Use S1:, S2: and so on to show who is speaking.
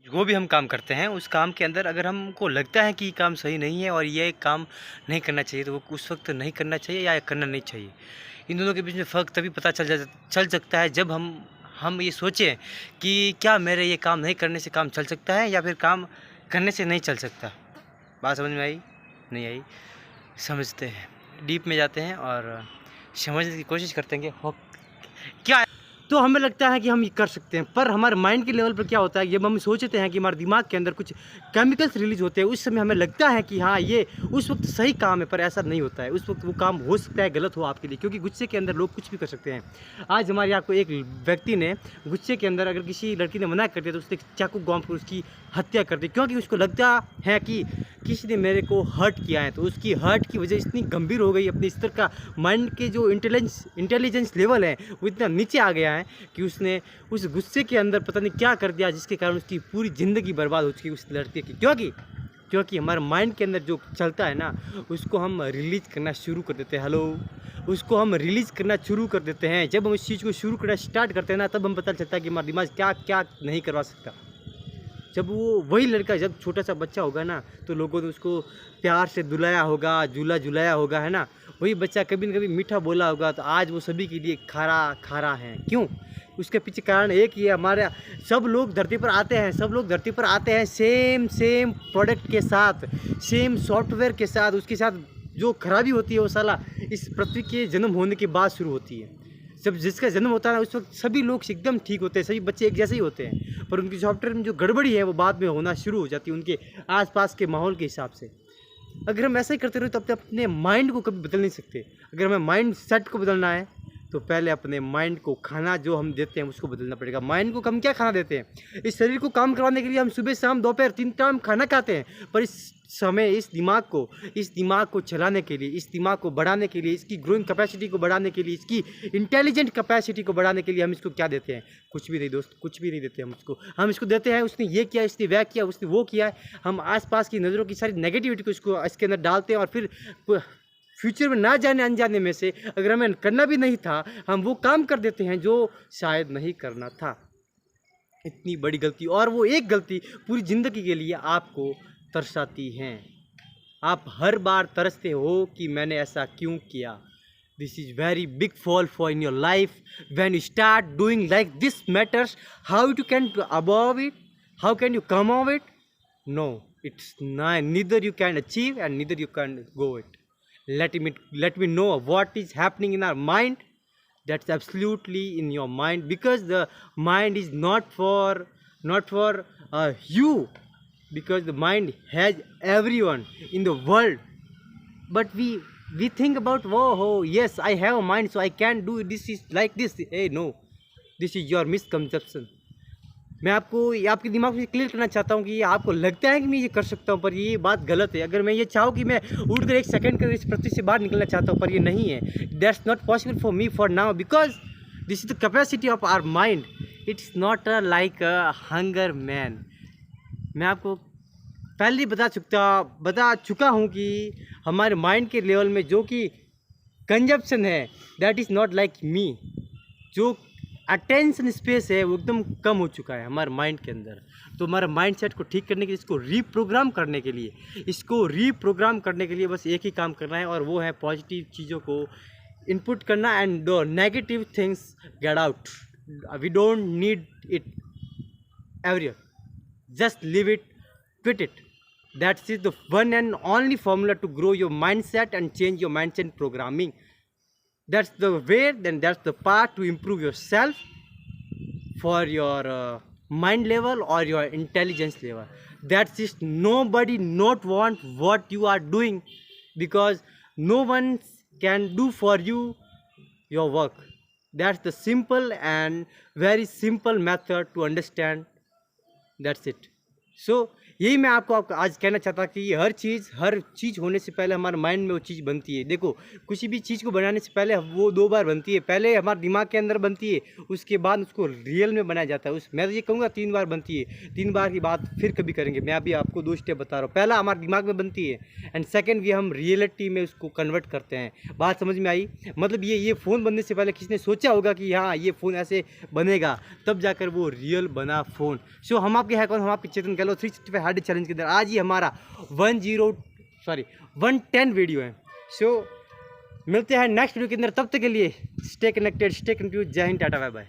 S1: जो भी हम काम करते हैं उस काम के अंदर अगर हमको लगता है कि ये काम सही नहीं है और ये काम नहीं करना चाहिए, तो वो उस वक्त नहीं करना चाहिए या करना नहीं चाहिए। इन दोनों के बीच में फ़र्क तभी पता चल सकता है जब हम ये सोचें कि क्या मेरे ये काम नहीं करने से काम चल सकता है या फिर काम करने से नहीं चल सकता। बात समझ में आई? नहीं आई? समझते हैं, डीप में जाते हैं और समझने की कोशिश करते हैं कि हो क्या। तो हमें लगता है कि हम ये कर सकते हैं, पर हमारे माइंड के लेवल पर क्या होता है, जब हम सोचते हैं कि हमारे दिमाग के अंदर कुछ केमिकल्स रिलीज होते हैं, उस समय हमें लगता है कि हाँ ये उस वक्त सही काम है, पर ऐसा नहीं होता है। उस वक्त वो काम हो सकता है गलत हो आपके लिए, क्योंकि गुस्से के अंदर लोग कुछ भी कर सकते हैं। आज हमारे यहाँ को एक व्यक्ति ने गुस्से के अंदर अगर किसी लड़की ने मना कर दिया तो उसने चाकू घोंप कर उसकी हत्या कर दी, क्योंकि उसको लगता है कि किसी ने मेरे को हर्ट किया है। तो उसकी हर्ट की वजह इतनी गंभीर हो गई, अपने स्तर का माइंड के जो इंटेलिजेंस लेवल है वो इतना नीचे आ गया है कि उसने उस गुस्से के अंदर पता नहीं क्या कर दिया, जिसके कारण उसकी पूरी ज़िंदगी बर्बाद हो चुकी उस लड़के की। क्योंकि हमारे माइंड के अंदर जो चलता है ना, उसको हम रिलीज करना शुरू कर देते हैं। हेलो, उसको हम रिलीज़ करना शुरू कर देते हैं। जब हम इस चीज़ को शुरू करना स्टार्ट करते हैं ना, तब हम पता चलता है कि हमारा दिमाग क्या क्या नहीं करवा सकता। जब वो वही लड़का जब छोटा सा बच्चा होगा ना, तो लोगों ने उसको प्यार से दुलाया होगा, झूलाया होगा, है ना। वही बच्चा कभी न कभी मीठा बोला होगा, तो आज वो सभी के लिए खारा खारा है। क्यों? उसके पीछे कारण एक ही है, हमारे सब लोग धरती पर आते हैं, सेम प्रोडक्ट के साथ, सेम सॉफ्टवेयर के साथ। उसके साथ जो खराबी होती है वो साला इस पृथ्वी के जन्म होने के बाद शुरू होती है। जब जिसका जन्म होता है ना, उस वक्त सभी लोग एकदम ठीक होते हैं, सभी बच्चे एक जैसे ही होते हैं, पर उनकी सॉफ्टवेयर में जो गड़बड़ी है वो बाद में होना शुरू हो जाती है उनके आसपास के माहौल के हिसाब से। अगर हम ऐसा ही करते रहे तो अपने माइंड को कभी बदल नहीं सकते। अगर हमें माइंड सेट को बदलना है तो पहले अपने माइंड को खाना जो हम देते हैं उसको बदलना पड़ेगा। माइंड को हम क्या खाना देते हैं? इस शरीर को काम करवाने के लिए हम सुबह शाम दोपहर 3 टाइम खाना खाते हैं, पर इस समय इस दिमाग को चलाने के लिए, इस दिमाग को बढ़ाने के लिए, इसकी ग्रोइंग कैपेसिटी को बढ़ाने के लिए, इसकी इंटेलिजेंट कैपेसिटी को बढ़ाने के लिए हम इसको क्या देते हैं? कुछ भी नहीं दोस्त, कुछ भी नहीं देते हम इसको। हम इसको देते हैं उसने ये किया, इसने वह किया, उसने वो किया है। हम आसपास की नज़रों की सारी नेगेटिविटी को इसके अंदर डालते हैं, और फिर फ्यूचर में ना जाने अनजाने में से अगर हमें करना भी नहीं था, हम वो काम कर देते हैं जो शायद नहीं करना था। इतनी बड़ी गलती, और वो एक गलती पूरी ज़िंदगी के लिए आपको तरसाती हैं। आप हर बार तरसते हो कि मैंने ऐसा क्यों किया। This is very big fall for in your life. When you start doing like this matters, how you can above it, how can you come of it? No, it's neither you can achieve and neither you can go it. Let me know what is happening in our mind. That's absolutely in your mind, because the mind is not for you, because the mind has everyone in the world. But we think about, oh yes, I have a mind so I can do it. This is like this. Hey, no, this is your misconception. मैं आपको आपके दिमाग में clear करना चाहता हूँ कि आपको लगता है कि मैं ये कर सकता हूँ, पर ये बात गलत है। अगर मैं ये चाहूँ कि मैं उठकर 1 सेकंड कर इस पृथ्वी से बाहर निकलना चाहता हूँ, पर ये नहीं है। That's not possible for me for now, because this is the capacity of our mind. It's not like a hunger man. मैं आपको पहले ही बता चुका हूँ कि हमारे माइंड के लेवल में जो कि कंजप्शन है, that is not like me. जो अटेंशन स्पेस है वो एकदम कम हो चुका है हमारे माइंड के अंदर। तो हमारा माइंड सेट को ठीक करने के लिए, इसको रीप्रोग्राम करने के लिए बस एक ही काम करना है, और वो है पॉजिटिव चीज़ों को इनपुट करना and negative things get out. We don't need it everywhere, just leave it, quit it. That is the one and only formula to grow your mindset and change your mindset programming. That's the way, then that's the path to improve yourself for your mind level or your intelligence level. That's just nobody not want what you are doing, because no one can do for you your work. That's the simple and very simple method to understand. That's it. सो यही मैं आपको आज कहना चाहता कि हर चीज़ होने से पहले हमारे माइंड में वो चीज़ बनती है। देखो, किसी भी चीज़ को बनाने से पहले वो 2 बार बनती है। पहले हमारे दिमाग के अंदर बनती है, उसके बाद उसको रियल में बनाया जाता है। मैं तो ये कहूँगा 3 बार बनती है। 3 बार की बात फिर कभी करेंगे। मैं अभी आपको 2 स्टेप बता रहा हूँ। पहला हमारे दिमाग में बनती है एंड सेकंड भी हम रियलिटी में उसको कन्वर्ट करते हैं। बात समझ में आई? मतलब ये फ़ोन बनने से पहले किसी ने सोचा होगा कि हाँ, ये फ़ोन ऐसे बनेगा, तब जाकर वो रियल बना फ़ोन। सो हम आपके हैं कौन? हम आपके चेतन गहलोत 365 हार्ड चैलेंज के अंदर आज ही हमारा 110 वीडियो है। सो मिलते हैं नेक्स्ट वीडियो के अंदर, तब तक के लिए स्टे कनेक्टेड, स्टे कंफ्यूज। जय हिंद, टाटा, बाय बाय।